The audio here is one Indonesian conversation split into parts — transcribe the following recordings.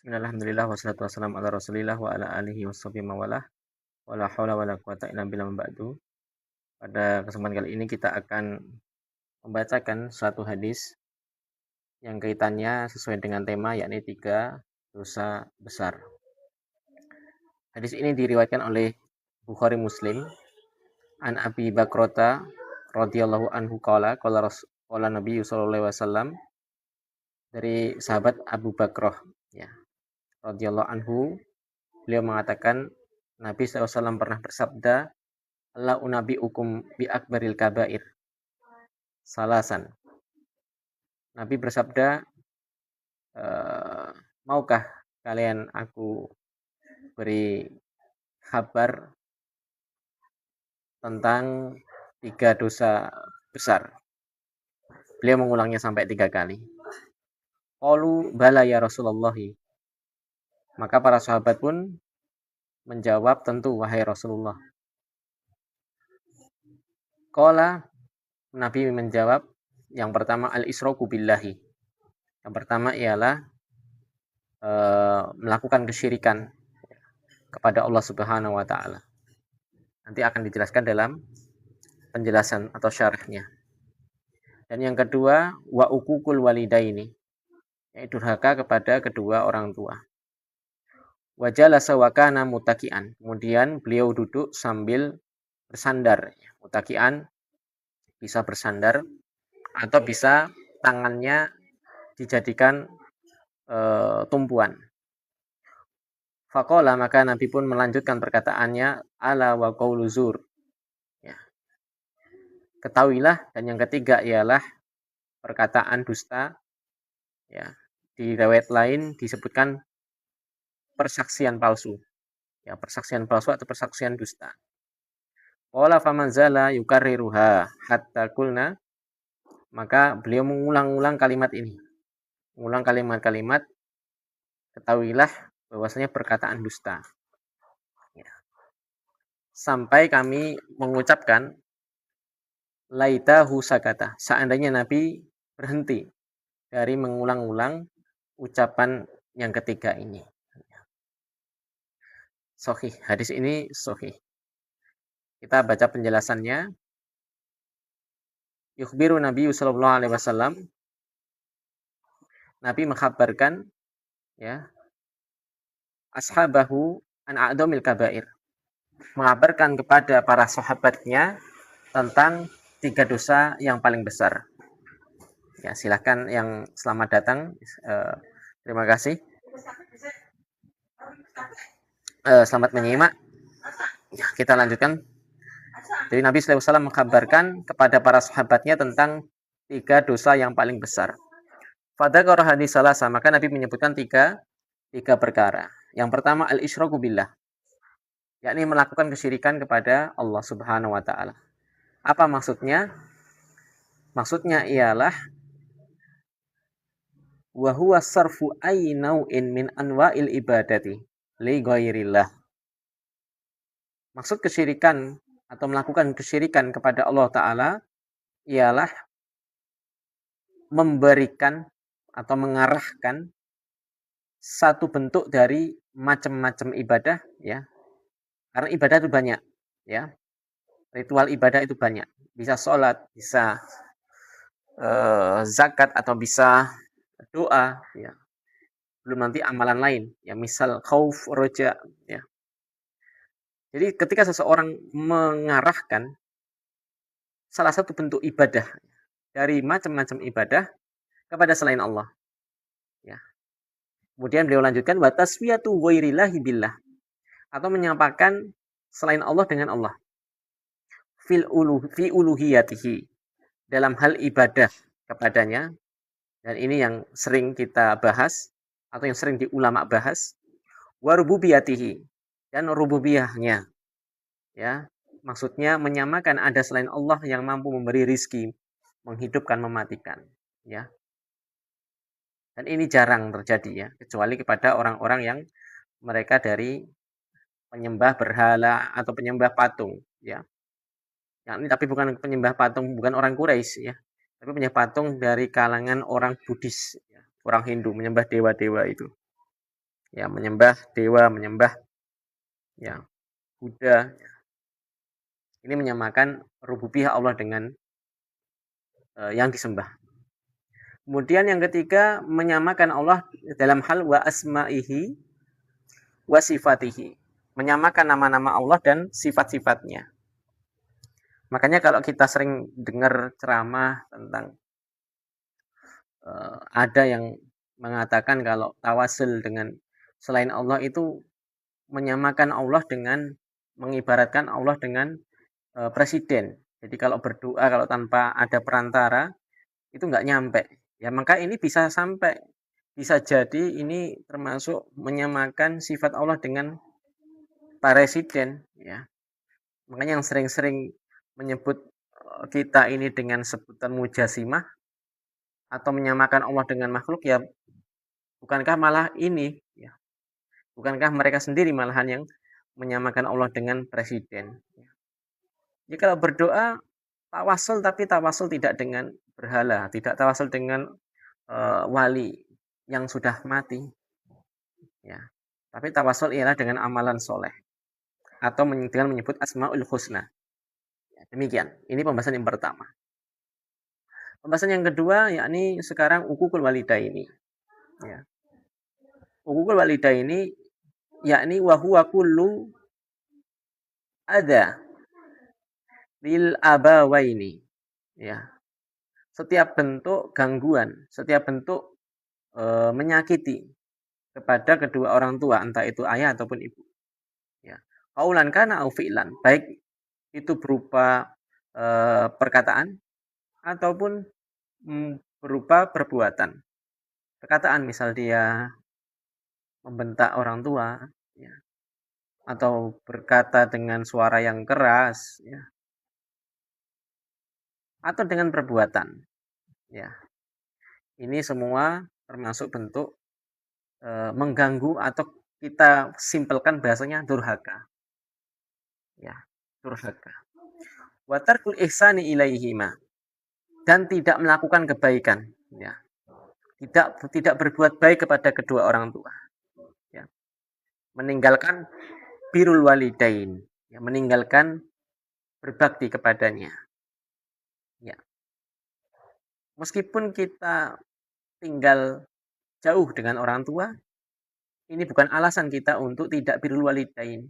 Alhamdulillah wassalatu wassalamu ala Rasulillah wa ala alihi washabihi mawalah. Wala haula wala quwata illa billah ba'du. Pada kesempatan kali ini kita akan membacakan suatu hadis yang kaitannya sesuai dengan tema, yakni 3 dosa besar. Hadis ini diriwayatkan oleh Bukhari Muslim an Abi Bakrata radhiyallahu anhu qala Nabi sallallahu alaihi wasallam, dari sahabat Abu Bakrah ya, radhiyallahu anhu, beliau mengatakan Nabi SAW pernah bersabda, la unabiukum bi akbaril kabair salasan. Nabi bersabda, maukah kalian aku beri kabar tentang 3 dosa besar? Beliau mengulangnya sampai 3 kali. Qalu bala ya Rasulullah. Maka para sahabat pun menjawab, tentu wahai Rasulullah. Qala, Nabi menjawab, yang pertama al-israku billahi. Yang pertama ialah melakukan kesyirikan kepada Allah Subhanahu wa taala. Nanti akan dijelaskan dalam penjelasan atau syarahnya. Dan yang kedua, wa uququl walidaini, yaitu durhaka kepada kedua orang tua. Wa jalasa wa kana mutakian. Kemudian beliau duduk sambil bersandar. Mutakian bisa bersandar atau bisa tangannya dijadikan tumpuan. Faqala, maka Nabi pun melanjutkan perkataannya, ala wa qaulu zur. Ya. Ketahuilah, dan yang ketiga ialah perkataan dusta. Ya. Di riwayat lain disebutkan persaksian palsu. Ya, persaksian palsu atau persaksian dusta. Qala faman zala yukarriruha hatta qulna, maka beliau mengulang-ulang kalimat ini. Mengulang kalimat-kalimat, ketahuilah bahwasanya perkataan dusta. Ya. Sampai kami mengucapkan laitahu sakata, seandainya Nabi berhenti dari mengulang-ulang ucapan yang ketiga ini. Sahih, hadis ini sahih. Kita baca penjelasannya. Yukhbiru Nabi sallallahu alaihi wasallam, Nabi mengkhabarkan ya ashabahu an a'dhamil kabair, mengabarkan kepada para sahabatnya tentang 3 dosa yang paling besar. Ya, silakan yang selamat datang. Terima kasih. Selamat menyimak. Ya, kita lanjutkan. Jadi Nabi SAW mengkabarkan kepada para sahabatnya tentang 3 dosa yang paling besar. Fadzakara hadis salasa, maka Nabi menyebutkan tiga perkara. Yang pertama al-isyraku billah, yakni melakukan kesyirikan kepada Allah Subhanahu wa taala. Apa maksudnya? Maksudnya ialah wa huwa sarfu ay nau'in min anwa'il ibadati li ghairillah. Maksud kesyirikan atau melakukan kesyirikan kepada Allah taala ialah memberikan atau mengarahkan satu bentuk dari macam-macam ibadah, ya. Karena ibadah itu banyak, ya. Ritual ibadah itu banyak. Bisa sholat, bisa zakat, atau bisa doa, ya. Belum nanti amalan lain, ya, misal khauf, roja, ya. Jadi ketika seseorang mengarahkan salah satu bentuk ibadah dari macam-macam ibadah kepada selain Allah, ya. Kemudian beliau lanjutkan wa taswiyatu ghairillahi billah, atau menyampakan selain Allah dengan Allah. Fi uluhiyatihi, dalam hal ibadah kepadanya. Dan ini yang sering kita bahas atau yang sering di ulama bahas. Wa rububiyatihi, dan rububiyahnya. Ya, maksudnya menyamakan ada selain Allah yang mampu memberi rizki, menghidupkan, mematikan, ya. Dan ini jarang terjadi, ya, kecuali kepada orang-orang yang mereka dari penyembah berhala atau penyembah patung, ya. Yang ini tapi bukan penyembah patung, bukan orang Quraisy, ya. Tapi penyembah patung dari kalangan orang Buddhis, ya. Orang Hindu menyembah dewa-dewa itu. ya menyembah dewa, menyembah ya Buddha. Ini menyamakan rububiyah Allah dengan yang disembah. Kemudian yang ketiga, menyamakan Allah dalam hal wa asma'ihi wa sifatihi. Menyamakan nama-nama Allah dan sifat-sifatnya. Makanya kalau kita sering dengar ceramah tentang ada yang mengatakan kalau tawasul dengan selain Allah itu menyamakan Allah dengan, mengibaratkan Allah dengan presiden. Jadi kalau berdoa, kalau tanpa ada perantara, itu nggak nyampe. Ya maka ini bisa sampai, bisa jadi ini termasuk menyamakan sifat Allah dengan presiden. Ya. Makanya yang sering-sering menyebut kita ini dengan sebutan mujasimah, atau menyamakan Allah dengan makhluk, ya bukankah malah ini, ya bukankah mereka sendiri malahan yang menyamakan Allah dengan presiden. Jadi kalau berdoa tawasul, tapi tawasul tidak dengan berhala, tidak tawasul dengan wali yang sudah mati, ya. Tapi tawasul ialah dengan amalan soleh atau dengan menyebut asmaul husna. Ya, demikian. Ini pembahasan yang pertama. Pembahasan yang kedua yakni sekarang ukukul walidaini. Ya. Ukukul walidaini yakni wa huwa kullu ada lil abawaini. Ya. Setiap bentuk gangguan, setiap bentuk menyakiti kepada kedua orang tua, entah itu ayah ataupun ibu. Ya. Qaulan kana au fi'lan, baik itu berupa perkataan ataupun berupa perbuatan. Perkataan misal dia membentak orang tua, ya, atau berkata dengan suara yang keras, ya, atau dengan perbuatan, ya. Ini semua termasuk bentuk mengganggu, atau kita simpelkan bahasanya durhaka. Ya, durhaka. Wa tarkul ihsani ilaihima, dan tidak melakukan kebaikan, ya. Tidak berbuat baik kepada kedua orang tua. Ya. Meninggalkan birrul walidain, ya, meninggalkan berbakti kepadanya. Ya. Meskipun kita tinggal jauh dengan orang tua, ini bukan alasan kita untuk tidak birrul walidain.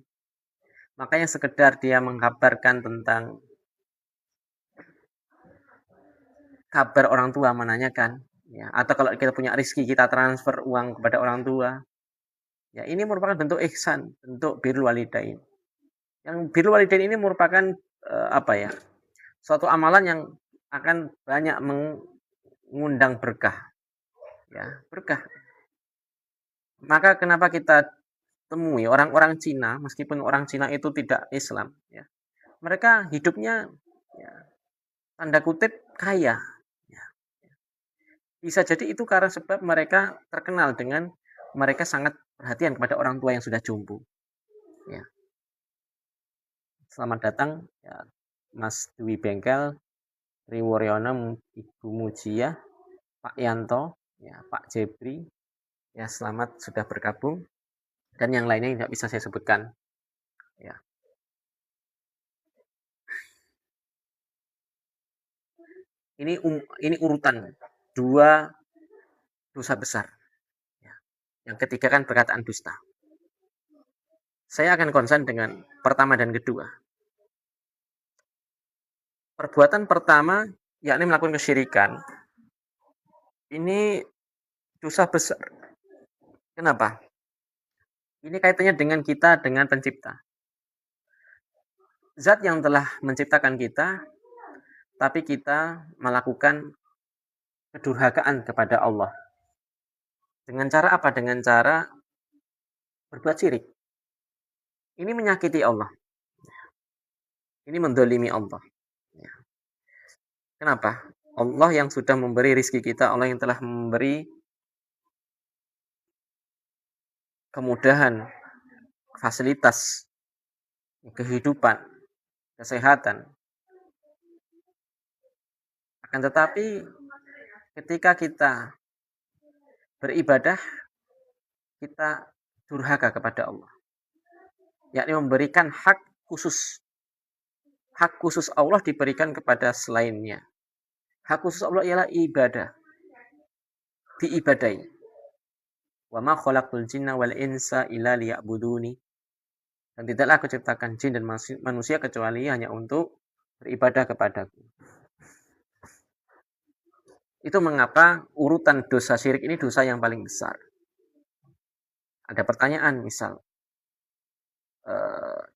Makanya sekedar dia mengkabarkan tentang kabar orang tua, menanyakan, ya, atau kalau kita punya rezeki kita transfer uang kepada orang tua, ya ini merupakan bentuk ihsan, bentuk birrul walidain. Yang birrul walidain ini merupakan apa ya, suatu amalan yang akan banyak mengundang berkah, ya, berkah. Maka kenapa kita temui orang-orang Cina, meskipun orang Cina itu tidak Islam, ya, mereka hidupnya, ya, tanda kutip kaya, ya. Bisa jadi itu karena sebab mereka terkenal dengan mereka sangat perhatian kepada orang tua yang sudah jompo, ya. Selamat datang, ya, Mas Dwi Bengkel, Riworyono, Ibu Mujia, Pak Yanto, ya, Pak Jebri, ya, selamat sudah bergabung, dan yang lainnya tidak bisa saya sebutkan, ya. Ini urutan dua dosa besar, ya. Yang ketiga kan perkataan dusta. Saya akan konsen dengan pertama dan kedua. Perbuatan pertama yakni melakukan kesyirikan. Ini dosa besar. Kenapa? Ini kaitannya dengan kita, dengan pencipta. Zat yang telah menciptakan kita, tapi kita melakukan kedurhakaan kepada Allah. Dengan cara apa? Dengan cara berbuat syirik. Ini menyakiti Allah. Ini mendolimi Allah. Kenapa? Allah yang sudah memberi rizki kita, Allah yang telah memberi kemudahan, fasilitas, kehidupan, kesehatan. Akan tetapi ketika kita beribadah, kita durhaka kepada Allah, yakni memberikan hak khusus. Hak khusus Allah diberikan kepada selainnya. Hak khusus Allah ialah ibadah, diibadahi. Wa ma khalaqtul jinna wal insa illa liya'buduni. Dan tidaklah aku ciptakan jin dan manusia kecuali hanya untuk beribadah kepadaku. Itu mengapa urutan dosa syirik ini dosa yang paling besar. Ada pertanyaan misal,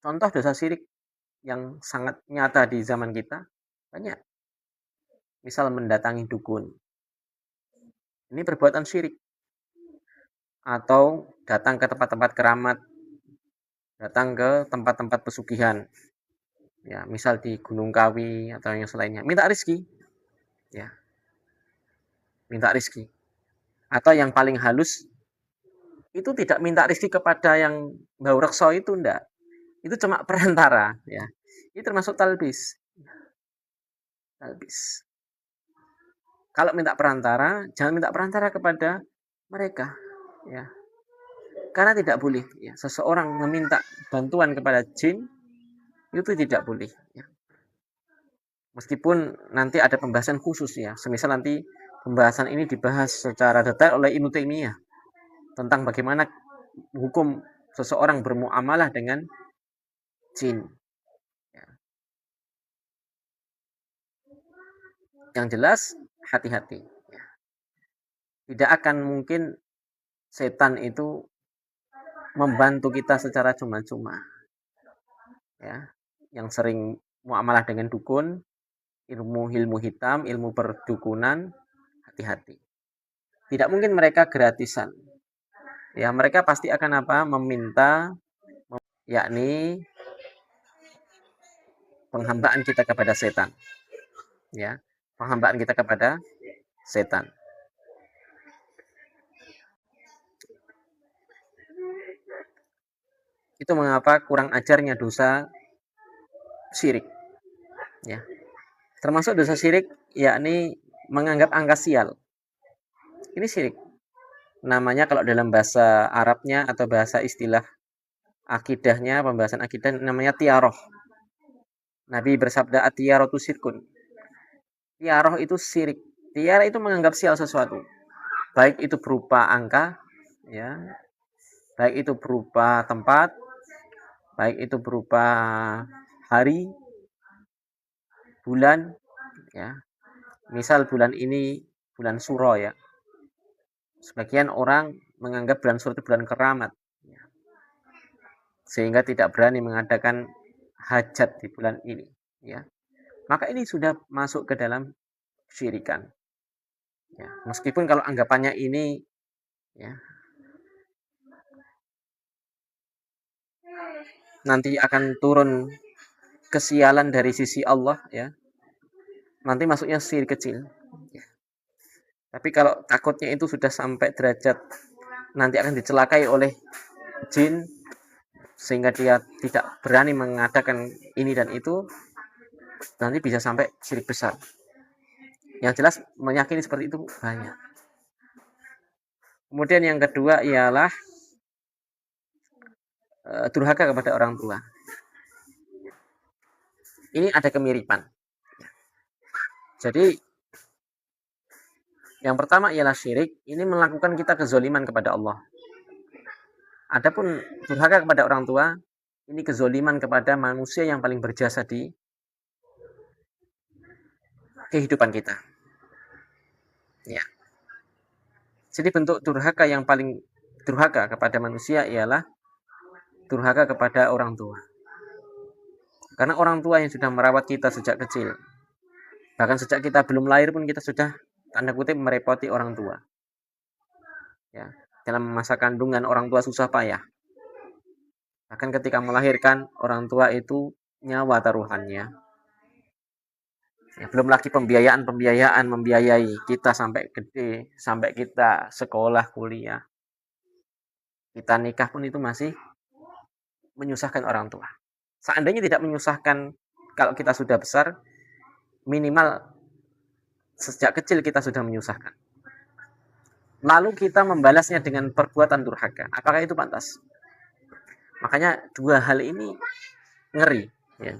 contoh dosa syirik yang sangat nyata di zaman kita, banyak. Misal mendatangi dukun. Ini perbuatan syirik. Atau datang ke tempat-tempat keramat, datang ke tempat-tempat pesugihan. Ya, misal di Gunung Kawi atau yang selainnya, minta rezeki. Ya. Minta rezeki. Atau yang paling halus, itu tidak minta rezeki kepada yang bau reksa itu, enggak. Itu cuma perantara, ya. Ini termasuk talbis. Talbis. Kalau minta perantara, jangan minta perantara kepada mereka, ya. Karena tidak boleh, ya. Seseorang meminta bantuan kepada jin itu tidak boleh, ya. Meskipun nanti ada pembahasan khusus, ya. Semisal nanti pembahasan ini dibahas secara detail oleh Ibnu Taimiyah tentang bagaimana hukum seseorang bermuamalah dengan jin. Ya. Yang jelas hati-hati. Ya. Tidak akan mungkin setan itu membantu kita secara cuma-cuma. Ya. Yang sering muamalah dengan dukun, ilmu hitam, ilmu perdukunan, hati-hati. Tidak mungkin mereka gratisan. Ya, mereka pasti akan apa? Meminta, yakni penghambaan kita kepada setan. Ya, penghambaan kita kepada setan. Itu mengapa kurang ajarnya dosa syirik. Ya. Termasuk dosa syirik yakni menganggap angka sial. Ini syirik. Namanya kalau dalam bahasa Arabnya atau bahasa istilah akidahnya, pembahasan akidah namanya tiaroh. Nabi bersabda at-tiarotu syirkun. Tiaroh itu syirik. Tiara itu menganggap sial sesuatu. Baik itu berupa angka, ya. Baik itu berupa tempat, baik itu berupa hari, bulan, ya. Misal bulan ini bulan Suro, ya. Sebagian orang menganggap bulan Suro itu bulan keramat, ya. Sehingga tidak berani mengadakan hajat di bulan ini, ya. Maka ini sudah masuk ke dalam syirikan. Ya, meskipun kalau anggapannya ini, ya, nanti akan turun kesialan dari sisi Allah, ya. Nanti masuknya syirik kecil. Ya. Tapi kalau takutnya itu sudah sampai derajat nanti akan dicelakai oleh jin sehingga dia tidak berani mengadakan ini dan itu, nanti bisa sampai syirik besar. Yang jelas meyakini seperti itu banyak. Kemudian yang kedua ialah durhaka kepada orang tua. Ini ada kemiripan. Jadi yang pertama ialah syirik, ini melakukan kita kezoliman kepada Allah. Adapun durhaka kepada orang tua, ini kezoliman kepada manusia yang paling berjasa di kehidupan kita. Ya. Jadi bentuk durhaka yang paling durhaka kepada manusia ialah durhaka kepada orang tua. Karena orang tua yang sudah merawat kita sejak kecil, bahkan sejak kita belum lahir pun kita sudah tanda kutip merepoti orang tua. Ya, dalam masa kandungan orang tua susah payah. Bahkan ketika melahirkan orang tua itu nyawa taruhannya. Ya, belum lagi pembiayaan membiayai kita sampai gede, sampai kita sekolah, kuliah. Kita nikah pun itu masih menyusahkan orang tua. Seandainya tidak menyusahkan kalau kita sudah besar, minimal sejak kecil kita sudah menyusahkan. lalu kita membalasnya dengan perbuatan durhaka. Apakah itu pantas? Makanya dua hal ini ngeri. Ya.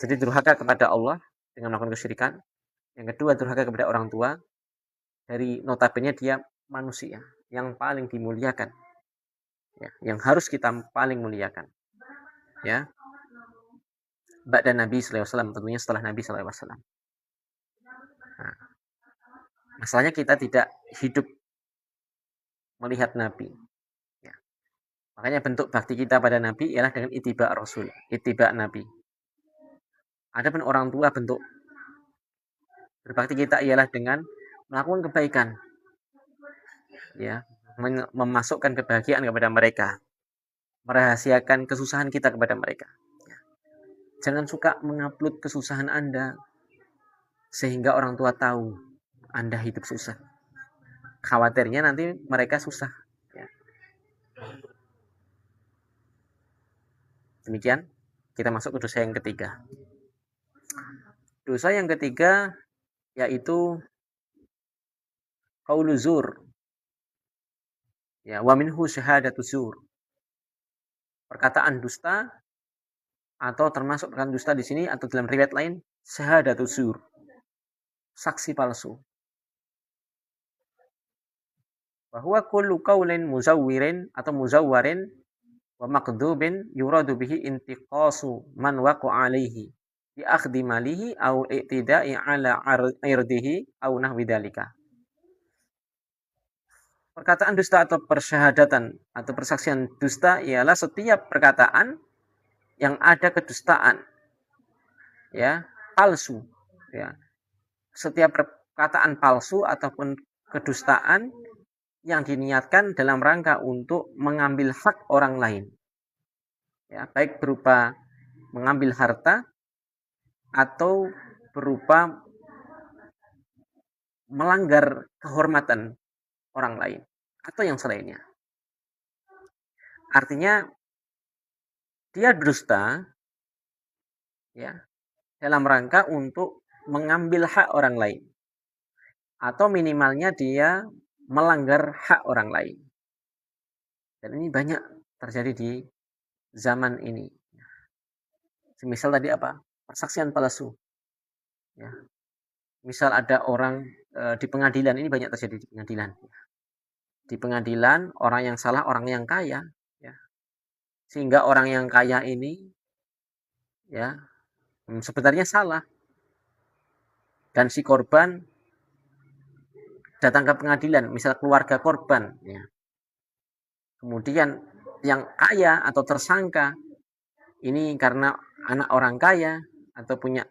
Jadi durhaka kepada Allah dengan melakukan kesyirikan. Yang kedua, durhaka kepada orang tua. Dari notabene dia manusia yang paling dimuliakan. Ya, yang harus kita paling muliakan. Ya. Ba'da Nabi SAW, tentunya setelah Nabi SAW. Nah, masalahnya kita tidak hidup melihat Nabi. Ya. Makanya bentuk bakti kita pada Nabi ialah dengan ittiba Rasul, ittiba Nabi. Adapun orang tua, bentuk berbakti kita ialah dengan melakukan kebaikan, ya, memasukkan kebahagiaan kepada mereka, merahasiakan kesusahan kita kepada mereka. Jangan suka mengupload kesusahan Anda sehingga orang tua tahu Anda hidup susah. Khawatirnya nanti mereka susah. Ya. Demikian, kita masuk ke dosa yang ketiga. Dosa yang ketiga yaitu qaulu zur. Ya, wa minhu syahadatu zur. Perkataan dusta, atau termasuk perkataan dusta di sini atau dalam riwayat lain syahadatu zur. Saksi palsu. Bahwa kullu qaulin muzawwirin atau muzawwarin wa maqdubin yuradu bihi intiqasu man waqa'a alaihi bi akhdhi malihi au i'tida'i ala irdihi au nahwi dzalika. Perkataan dusta atau persyahadatan atau persaksian dusta ialah setiap perkataan yang ada kedustaan, ya, palsu, ya. Setiap perkataan palsu ataupun kedustaan yang diniatkan dalam rangka untuk mengambil hak orang lain, ya, baik berupa mengambil harta atau berupa melanggar kehormatan orang lain atau yang selainnya. Artinya dia dusta, ya, dalam rangka untuk mengambil hak orang lain atau minimalnya dia melanggar hak orang lain. Dan ini banyak terjadi di zaman ini. Misal tadi apa? Persaksian palsu. Ya. Misal ada orang di pengadilan, ini banyak terjadi di pengadilan. Di pengadilan orang yang salah orang yang kaya, ya. Sehingga orang yang kaya ini, ya, sebenarnya salah. Dan si korban datang ke pengadilan, misal keluarga korban, ya. Kemudian yang kaya atau tersangka ini karena anak orang kaya atau punya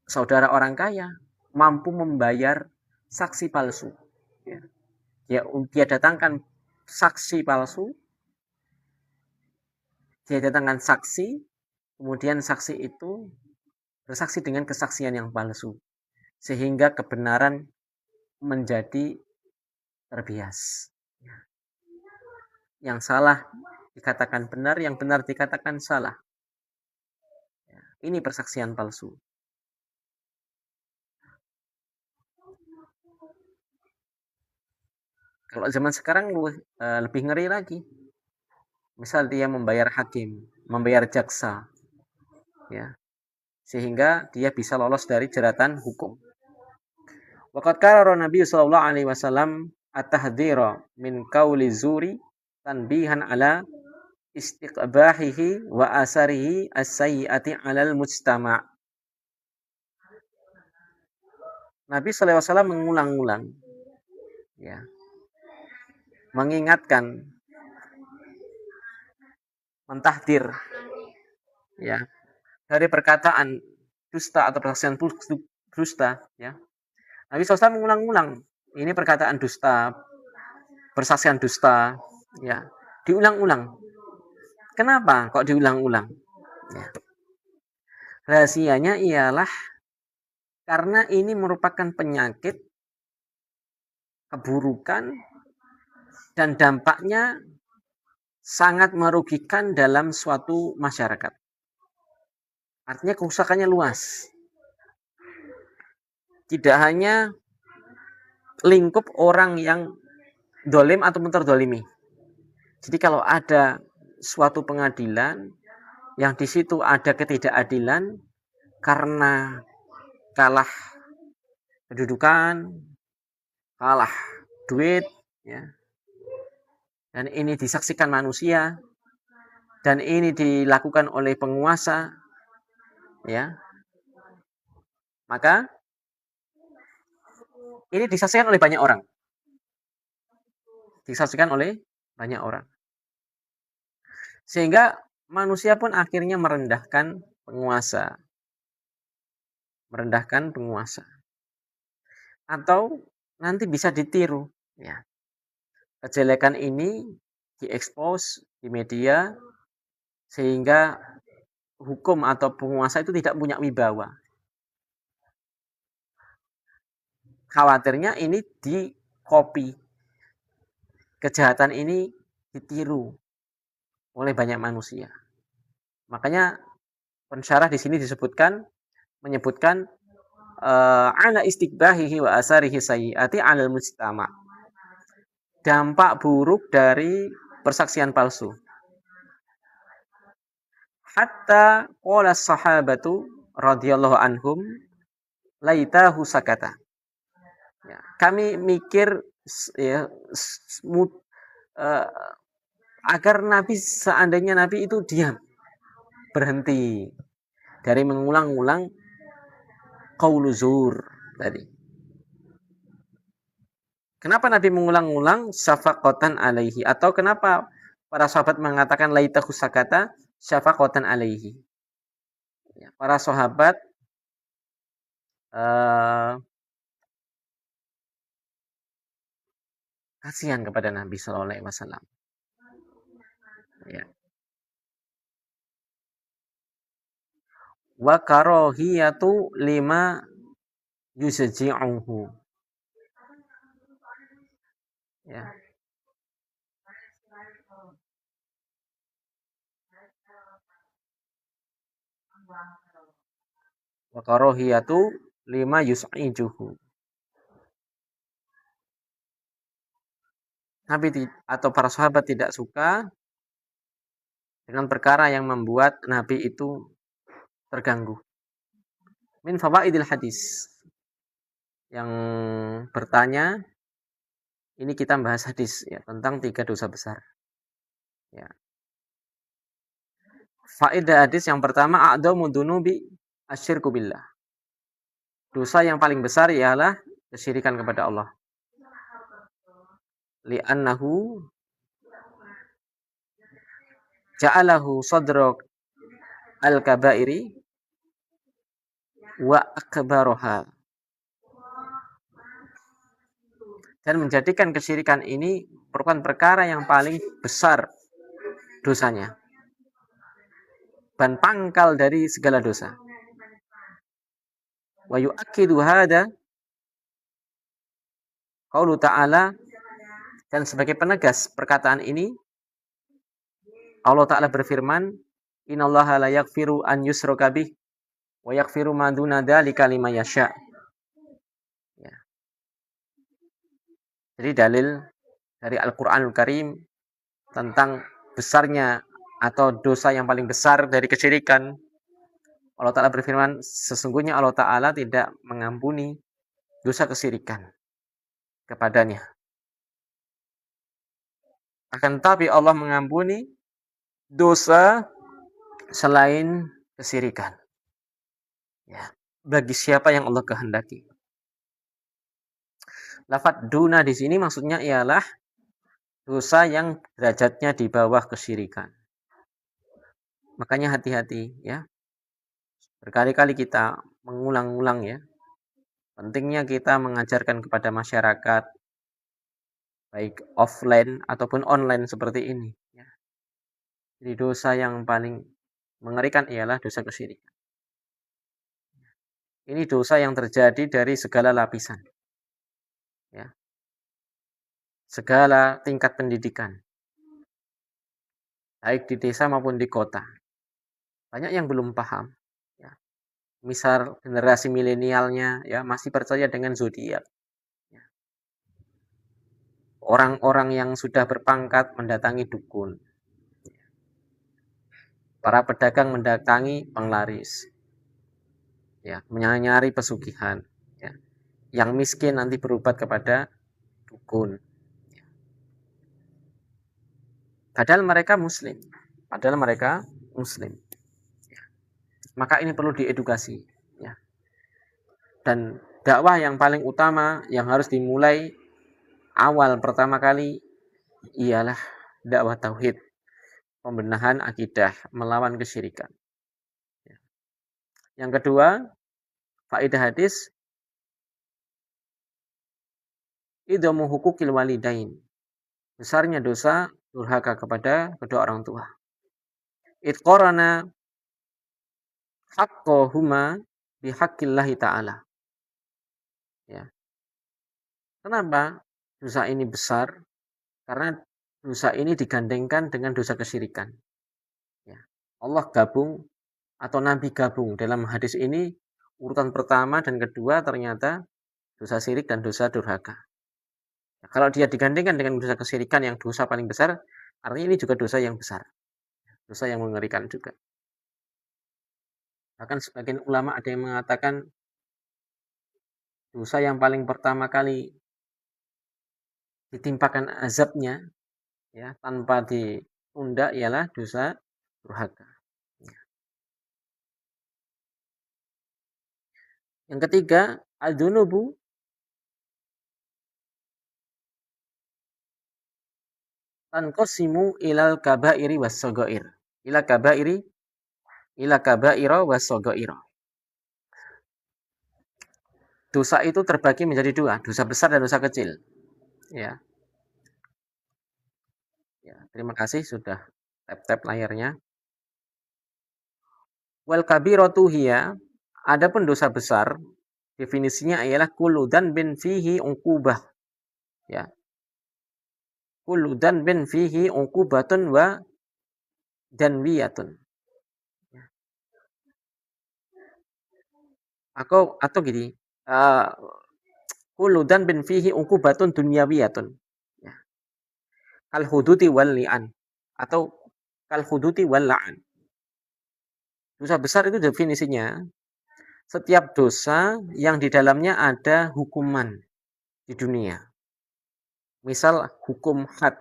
saudara orang kaya mampu membayar saksi palsu. Ya. Dia datangkan saksi palsu, dia datangkan saksi, kemudian saksi itu bersaksi dengan kesaksian yang palsu, sehingga kebenaran menjadi terbias. Yang salah dikatakan benar, yang benar dikatakan salah. Ini persaksian palsu. Kalau zaman sekarang lebih ngeri lagi. Misal dia membayar hakim, membayar jaksa, ya, sehingga dia bisa lolos dari jeratan hukum. Waqad qarara Nabi sallallahu alaihi wasallam at-tahdhira min qauli zuri tanbihan ala istiqbahihi wa asarihi as-sayyi'ati 'alal mujtama'. Nabi sallallahu alaihi wasallam mengulang-ulang, ya, mengingatkan, mentahdir, ya, dari perkataan dusta atau persaksian dusta, ya. Nabi SAW mengulang-ulang, ini perkataan dusta, persaksian dusta, ya, diulang-ulang. Kenapa kok diulang-ulang? Ya. Rahasianya ialah karena ini merupakan penyakit, keburukan, dan dampaknya sangat merugikan dalam suatu masyarakat. Artinya kerusakannya luas. Tidak hanya lingkup orang yang dolim ataupun terdolimi. Jadi kalau ada suatu pengadilan yang di situ ada ketidakadilan karena kalah kedudukan, kalah duit, ya, dan ini disaksikan manusia, dan ini dilakukan oleh penguasa, ya, maka ini disaksikan oleh banyak orang. Disaksikan oleh banyak orang. Sehingga manusia pun akhirnya merendahkan penguasa. Merendahkan penguasa. Atau nanti bisa ditiru. Ya. Kejelekan ini diekspos di media sehingga hukum atau penguasa itu tidak punya wibawa. Khawatirnya ini di-copy. Kejahatan ini ditiru oleh banyak manusia. Makanya pensyarah di sini menyebutkan ala istiqbahihi wa asarihi sayyiati 'alal mujtama. Dampak buruk dari persaksian palsu. Hatta qala sahabatu radhiyallahu anhum laitahu sakata. Ya, kami mikir ya, agar seandainya Nabi itu diam, berhenti dari mengulang-ulang qaulu zur tadi. Kenapa Nabi mengulang-ulang syafaqatan alaihi? Atau kenapa para sahabat mengatakan laitahu sakata syafaqatan alaihi? Ya, para sahabat kasihan kepada Nabi sallallahu alaihi wasallam. Ya. Wa karahiyatu lima yusji'uhu. Ya. Wa karahiyatu lima yus'ijuhu. Nabi atau para sahabat tidak suka dengan perkara yang membuat Nabi itu terganggu. Min fawaidil hadis. Yang bertanya, ini kita bahas hadis ya tentang 3 dosa besar. Ya. Faedah hadis yang pertama, a'dhamu dzunubi asyirku billah. Dosa yang paling besar ialah kesyirikan kepada Allah. Li'annahu ja'alahu sadrak al-kabairi wa akbaroha. Dan menjadikan kesyirikan ini merupakan perkara yang paling besar dosanya. Dan pangkal dari segala dosa. Wa yu'akkidu hadha qaulu ta'ala, dan sebagai penegas perkataan ini Allah Ta'ala berfirman, innallaha la yaghfiru an yushraka bih wa yaghfiru ma duna dzalika liman yasha. Ya. Jadi dalil dari Al-Qur'anul Karim tentang besarnya atau dosa yang paling besar dari kesyirikan. Allah Ta'ala berfirman, sesungguhnya Allah Ta'ala tidak mengampuni dosa kesyirikan kepadanya. Akan tetapi Allah mengampuni dosa selain kesyirikan. Ya, bagi siapa yang Allah kehendaki. Lafaz duna di sini maksudnya ialah dosa yang derajatnya di bawah kesyirikan. Makanya hati-hati ya. Berkali-kali kita mengulang-ulang ya. Pentingnya kita mengajarkan kepada masyarakat baik offline ataupun online seperti ini ya. Jadi dosa yang paling mengerikan ialah dosa kesyirikan. Ini dosa yang terjadi dari segala lapisan. Ya. Segala tingkat pendidikan. Baik di desa maupun di kota. Banyak yang belum paham. Ya. Misal generasi milenialnya ya masih percaya dengan zodiak. Ya. orang-orang yang sudah berpangkat mendatangi dukun, para pedagang mendatangi penglaris, ya, menyanyari pesugihan, ya. Yang miskin nanti berobat kepada dukun. Padahal mereka muslim. Maka ini perlu diedukasi, ya. Dan dakwah yang paling utama yang harus dimulai awal pertama kali ialah dakwah tauhid, pembenahan akidah, melawan kesyirikan. Yang kedua, faedah hadis, idhamu hukukil walidain, besarnya dosa durhaka kepada kedua orang tua. Itqarana haqqahuma bihaqqillahi ta'ala. Ya. Kenapa dosa ini besar? Karena dosa ini digandengkan dengan dosa kesyirikan. Ya. Allah gabung atau Nabi gabung dalam hadis ini, urutan pertama dan kedua ternyata dosa syirik dan dosa durhaka. Ya, kalau dia digandengkan dengan dosa kesyirikan yang dosa paling besar, artinya ini juga dosa yang besar. Dosa yang mengerikan juga. Bahkan sebagian ulama ada yang mengatakan dosa yang paling pertama kali ditimpakan azabnya, ya, tanpa ditunda ialah dosa durhaka. Ya. Yang ketiga, al-dzunubu tanqasimu ilal kabairi was-shaghair. Ila kabaira was-shaghair. Dosa itu terbagi menjadi dua, dosa besar dan dosa kecil. Ya. Ya, terima kasih sudah tap-tap layarnya. Wal kabiratu hiya, adapun dosa besar definisinya ialah kullu dzanbin fihi uqubah. Ya. Kullu dzanbin fihi uqubatun wa danwiyatun. Ya. Atau gini, kullu dzanbin fihi uqubatun dunyawiyatun. Ya. Kal hududi wal li'an atau kal hududi wal la'an. Dosa besar itu definisinya setiap dosa yang di dalamnya ada hukuman di dunia. Misal hukum had.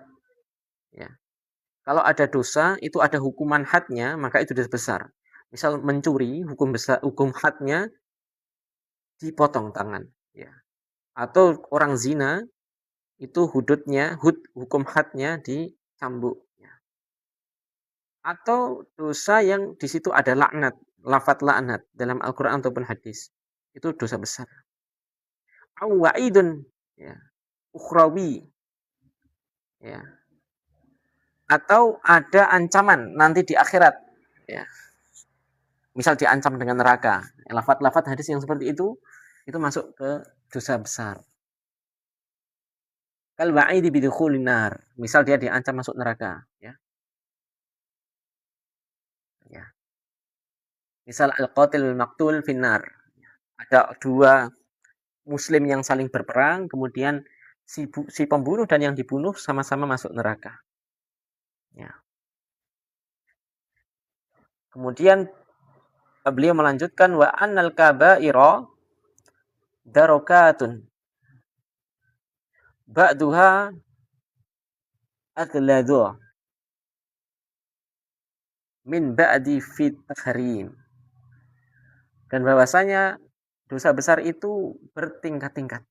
Ya. Kalau ada dosa itu ada hukuman hadnya, maka itu dosa besar. Misal mencuri, hukum hadnya dipotong tangan. Ya. Atau orang zina itu hukum hadnya dicambuk. Ya. Atau dosa yang di situ ada laknat, lafadz laknat dalam Al-Quran ataupun hadis, itu dosa besar. Wa'idun, ya, ukhrawi, ya, atau ada ancaman nanti di akhirat, ya, misal diancam dengan neraka. Lafadz hadis yang seperti itu masuk ke dosa besar. Kal wa'idi bidukhulin nar, misal dia diancam masuk neraka, ya. Ya. Misal al-qatil al-maqtul finnar, ada dua muslim yang saling berperang, kemudian si pembunuh dan yang dibunuh sama-sama masuk neraka. Ya. Kemudian beliau melanjutkan wa annal kaba'ira darokatun ba'duha aghladu min ba'di fit tahrim. Dan bahwasanya dosa besar itu bertingkat-tingkat.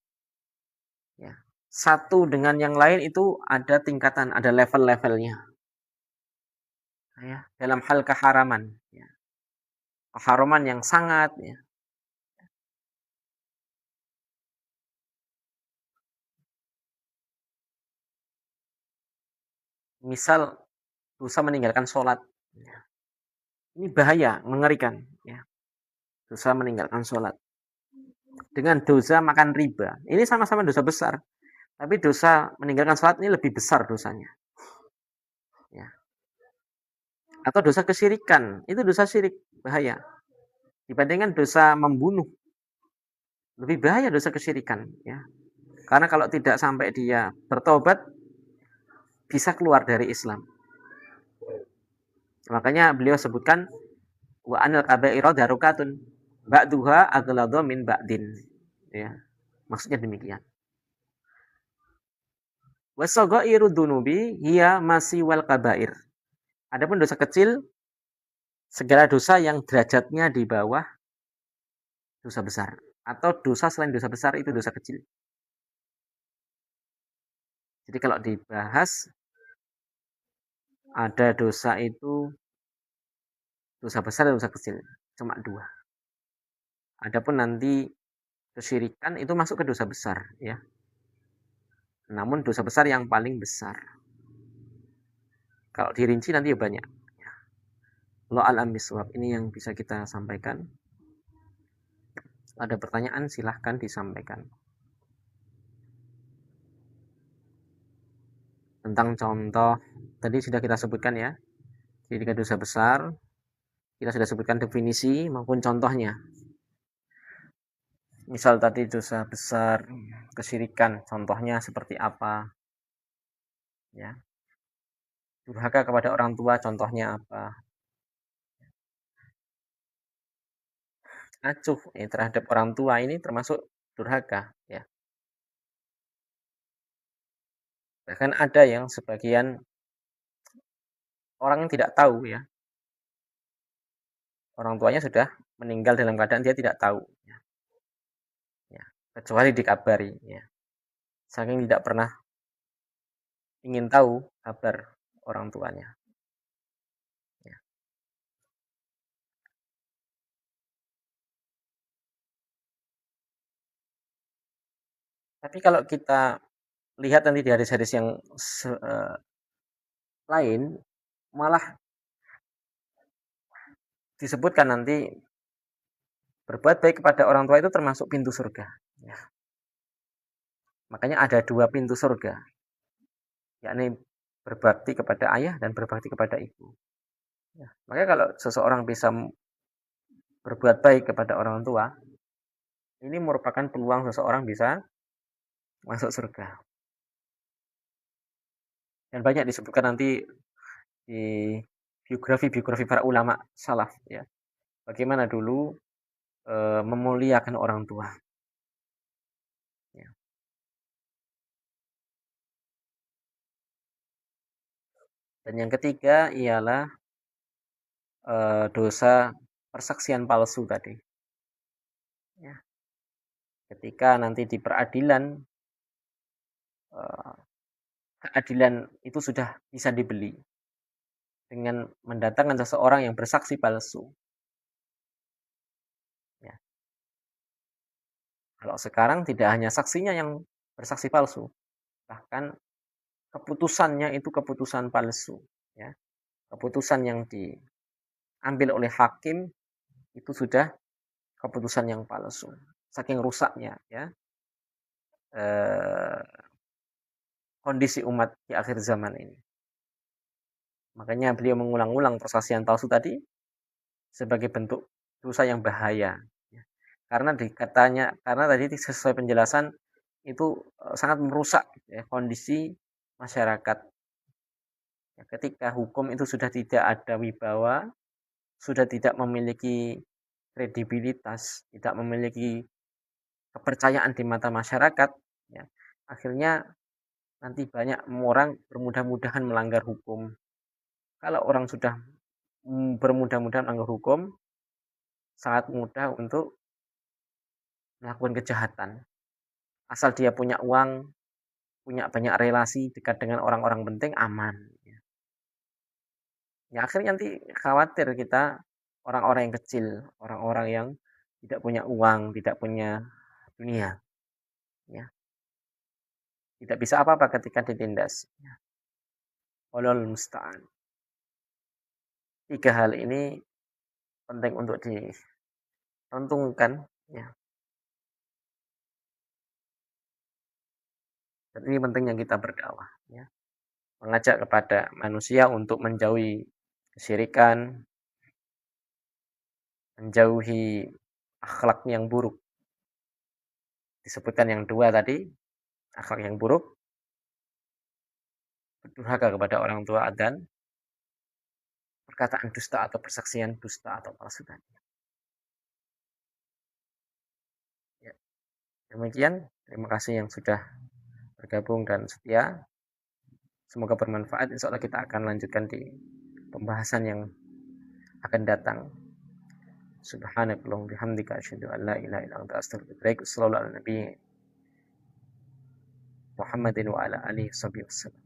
Ya. Satu dengan yang lain itu ada tingkatan, ada level-levelnya. Ya, dalam hal keharaman. Ya. Keharaman yang sangat. Ya. Misal dosa meninggalkan sholat. Ya. Ini bahaya, mengerikan. Ya. Dosa meninggalkan sholat. Dengan dosa makan riba. Ini sama-sama dosa besar. Tapi dosa meninggalkan sholat ini lebih besar dosanya. Ya. Atau dosa kesyirikan. Itu dosa syirik. Bahaya. Dibandingkan dosa membunuh. Lebih bahaya dosa kesyirikan. Ya. Karena kalau tidak sampai dia bertobat, bisa keluar dari Islam. Makanya beliau sebutkan wa anil kabairu darukatun ba'duha aghladu min ba'din. Ya, maksudnya demikian. Wasagairu dunubi hiya masih wal kabair. Adapun dosa kecil, segala dosa yang derajatnya di bawah dosa besar. Atau dosa selain dosa besar itu dosa kecil. Jadi kalau dibahas, ada dosa itu dosa besar dan dosa kecil. Cuma dua. Adapun nanti kesyirikan itu masuk ke dosa besar. Ya. Namun dosa besar yang paling besar. Kalau dirinci nanti ya banyak. Lo alam biswab, ini yang bisa kita sampaikan. Ada pertanyaan silahkan disampaikan. Tentang contoh, tadi sudah kita sebutkan ya. Jadi dosa besar, kita sudah sebutkan definisi maupun contohnya. Misal tadi dosa besar, kesyirikan, contohnya seperti apa? Ya. Durhaka kepada orang tua, contohnya apa? Acuh terhadap orang tua ini termasuk durhaka. Ya. Bahkan ada yang sebagian orang yang tidak tahu ya. Orang tuanya sudah meninggal dalam keadaan dia tidak tahu. Ya. Kecuali dikabari. Ya. Saking tidak pernah ingin tahu kabar orang tuanya. Ya. Tapi kalau kita lihat nanti di hadis-hadis yang lain, malah disebutkan nanti berbuat baik kepada orang tua itu termasuk pintu surga. Ya. Makanya ada dua pintu surga, yakni berbakti kepada ayah dan berbakti kepada ibu. Ya. Makanya kalau seseorang bisa berbuat baik kepada orang tua, ini merupakan peluang seseorang bisa masuk surga. Dan banyak disebutkan nanti di biografi para ulama salaf ya. Bagaimana dulu memuliakan orang tua. Ya. Dan yang ketiga ialah dosa persaksian palsu tadi. Ya. Ketika nanti di peradilan, keadilan itu sudah bisa dibeli dengan mendatangkan seseorang yang bersaksi palsu. Ya. Kalau sekarang tidak hanya saksinya yang bersaksi palsu, bahkan keputusannya itu keputusan palsu. Ya. Keputusan yang diambil oleh hakim itu sudah keputusan yang palsu. Saking rusaknya ya kondisi umat di akhir zaman ini. Makanya beliau mengulang-ulang persaksian palsu tadi sebagai bentuk dosa yang bahaya. Karena karena tadi sesuai penjelasan itu sangat merusak ya, kondisi masyarakat. Ya, ketika hukum itu sudah tidak ada wibawa, sudah tidak memiliki kredibilitas, tidak memiliki kepercayaan di mata masyarakat, ya, akhirnya nanti banyak orang bermudah-mudahan melanggar hukum. Kalau orang sudah bermudah-mudahan melanggar hukum, sangat mudah untuk melakukan kejahatan. Asal dia punya uang, punya banyak relasi dekat dengan orang-orang penting, aman. Ya akhirnya nanti khawatir kita orang-orang yang kecil, orang-orang yang tidak punya uang, tidak punya dunia. Ya. Tidak bisa apa-apa ketika ditindas. Wallahu musta'an. 3 hal ini penting untuk direnungkan ya. Dan ini pentingnya kita berdakwah ya. Mengajak kepada manusia untuk menjauhi kesyirikan, menjauhi akhlak yang buruk. Disebutkan yang dua tadi, akhlak yang buruk, berdurhaka kepada orang tua, dan perkataan dusta atau persaksian dusta atau palsu tadi. Ya, demikian, terima kasih yang sudah bergabung dan setia. Semoga bermanfaat. Insya Allah kita akan lanjutkan di pembahasan yang akan datang. Subhanakallahumma bihamdika asyhadu an la ilaha illa anta astaghfiruka wa atubu ilaik. Nabi Muhammadin wa ala alihi wasallam.